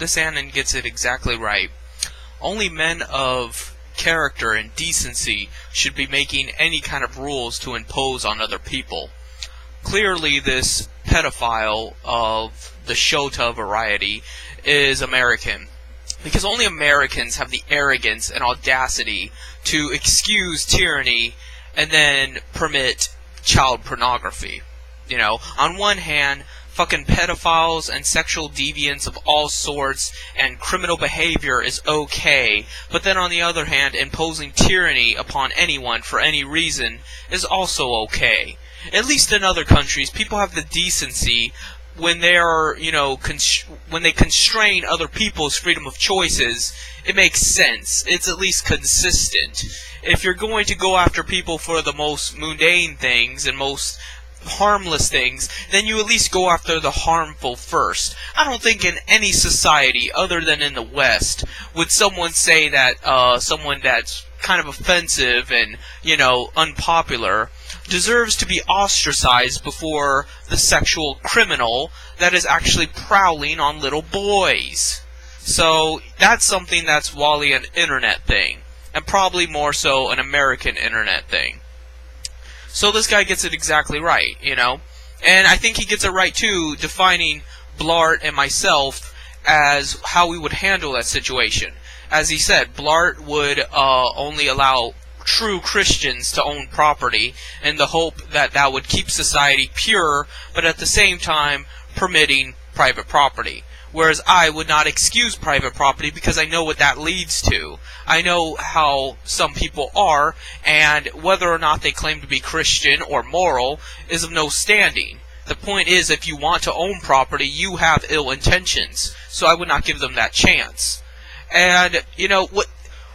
this Annan gets it exactly right. Only men of character and decency should be making any kind of rules to impose on other people. Clearly, this pedophile of the Shota variety is American, because only Americans have the arrogance and audacity to excuse tyranny and then permit child pornography. You know, on one hand, fucking pedophiles and sexual deviants of all sorts and criminal behavior is okay, but then on the other hand, imposing tyranny upon anyone for any reason is also okay. At least in other countries, people have the decency when they are, when they constrain other people's freedom of choices, it makes sense. It's at least consistent. If you're going to go after people for the most mundane things and most harmless things, then you at least go after the harmful first. I don't think in any society other than in the West would someone say that someone that's kind of offensive and, unpopular deserves to be ostracized before the sexual criminal that is actually prowling on little boys. So that's something that's Wally an internet thing, and probably more so an American internet thing. So this guy gets it exactly right, and I think he gets it right too, defining Blart and myself as how we would handle that situation. As he said, Blart would only allow true Christians to own property in the hope that that would keep society pure, but at the same time permitting private property. Whereas I would not excuse private property because I know what that leads to. I know how some people are, and whether or not they claim to be Christian or moral is of no standing. The point is, if you want to own property, you have ill intentions, so I would not give them that chance. And,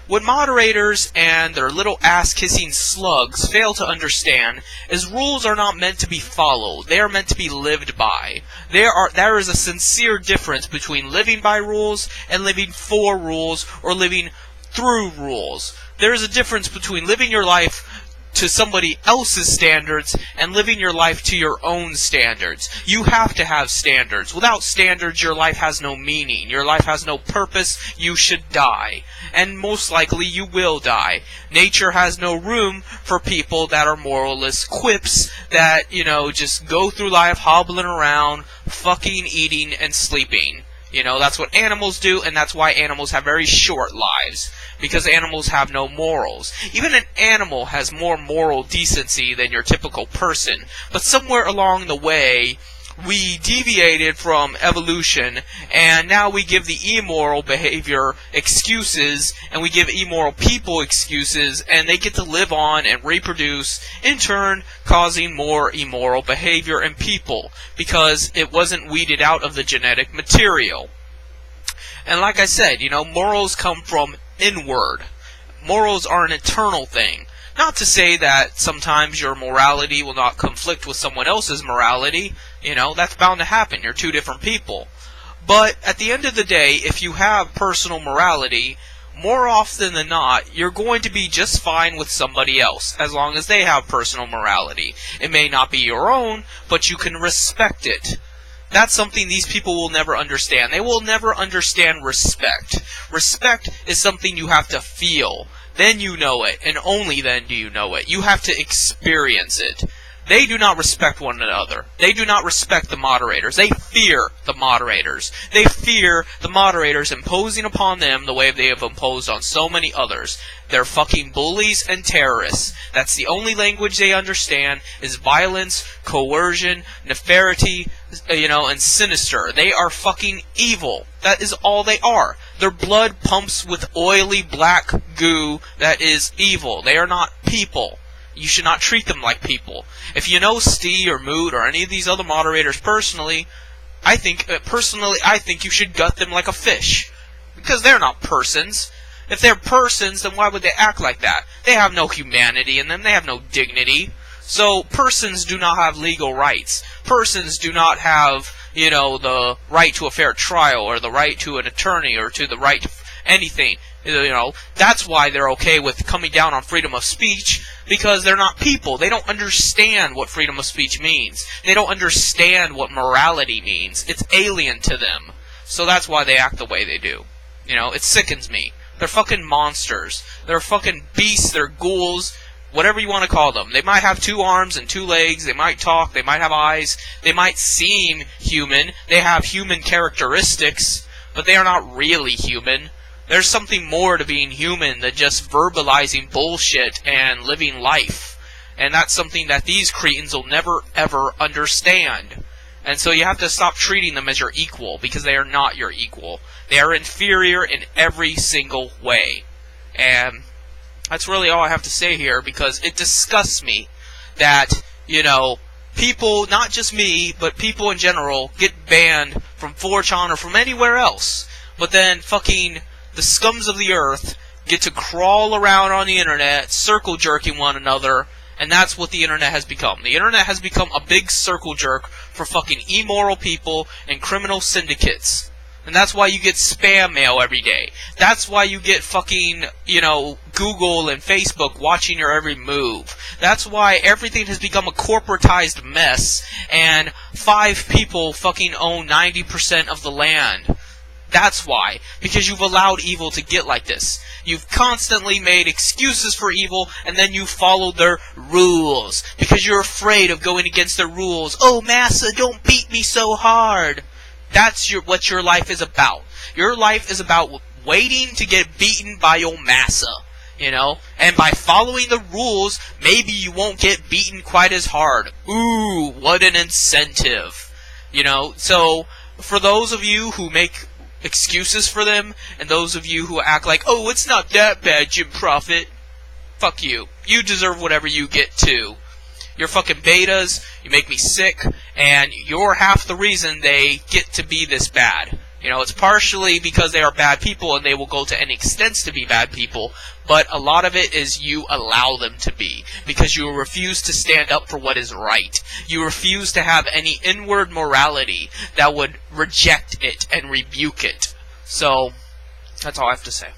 what moderators and their little ass-kissing slugs fail to understand is rules are not meant to be followed. They are meant to be lived by. There is a sincere difference between living by rules and living for rules or living through rules. There is a difference between living your life to somebody else's standards and living your life to your own standards. You have to have standards. Without standards, your life has no meaning. Your life has no purpose. You should die. And most likely, you will die. Nature has no room for people that are moralless quips that, just go through life hobbling around, fucking, eating, and sleeping. That's what animals do, and that's why animals have very short lives. Because animals have no morals. Even an animal has more moral decency than your typical person. But somewhere along the way, we deviated from evolution, and now we give the immoral behavior excuses, and we give immoral people excuses, and they get to live on and reproduce, in turn causing more immoral behavior in people, because it wasn't weeded out of the genetic material. And like I said, morals come from inward. Morals are an eternal thing. Not to say that sometimes your morality will not conflict with someone else's morality. That's bound to happen. You're two different people. But at the end of the day, if you have personal morality, more often than not, you're going to be just fine with somebody else, as long as they have personal morality. It may not be your own, but you can respect it. That's something these people will never understand. They will never understand respect. Respect is something you have to feel. Then you know it, and only then do you know it. You have to experience it. They do not respect one another. They do not respect the moderators. They fear the moderators. They fear the moderators imposing upon them the way they have imposed on so many others. They're fucking bullies and terrorists. That's the only language they understand, is violence, coercion, nefarity, and sinister. They are fucking evil. That is all they are. Their blood pumps with oily black goo that is evil. They are not people. You should not treat them like people. If you know Stee or Moot or any of these other moderators personally, I think you should gut them like a fish. Because they're not persons. If they're persons, then why would they act like that? They have no humanity in them. They have no dignity. So persons do not have legal rights. Persons do not have, the right to a fair trial or the right to an attorney or to the right to anything. That's why they're okay with coming down on freedom of speech, because they're not people. They don't understand what freedom of speech means. They don't understand what morality means. It's alien to them. So that's why they act the way they do. You know, it sickens me. They're fucking monsters. They're fucking beasts. They're ghouls. Whatever you want to call them. They might have 2 arms and 2 legs. They might talk. They might have eyes. They might seem human. They have human characteristics, but they are not really human. There's something more to being human than just verbalizing bullshit and living life. And that's something that these cretins will never, ever understand. And so you have to stop treating them as your equal, because they are not your equal. They are inferior in every single way. And that's really all I have to say here, because it disgusts me that, you know, people, not just me, but people in general, get banned from 4chan or from anywhere else. But then fucking the scums of the earth get to crawl around on the internet, circle jerking one another, and that's what the internet has become. The internet has become a big circle jerk for fucking immoral people and criminal syndicates. And that's why you get spam mail every day. That's why you get fucking, you know, Google and Facebook watching your every move. That's why everything has become a corporatized mess, and 5 people fucking own 90% of the land. That's why. Because you've allowed evil to get like this. You've constantly made excuses for evil, and then you followed their rules. Because you're afraid of going against their rules. Oh, massa, don't beat me so hard. That's what your life is about. Your life is about waiting to get beaten by your massa, you know? And by following the rules, maybe you won't get beaten quite as hard. Ooh, what an incentive. You know, so for those of you who make excuses for them, and those of you who act like, oh, it's not that bad, Jim Prophet, fuck you. You deserve whatever you get too. You're fucking betas, you make me sick, and you're half the reason they get to be this bad. You know, it's partially because they are bad people and they will go to any extents to be bad people, but a lot of it is you allow them to be, because you refuse to stand up for what is right. You refuse to have any inward morality that would reject it and rebuke it. So, that's all I have to say.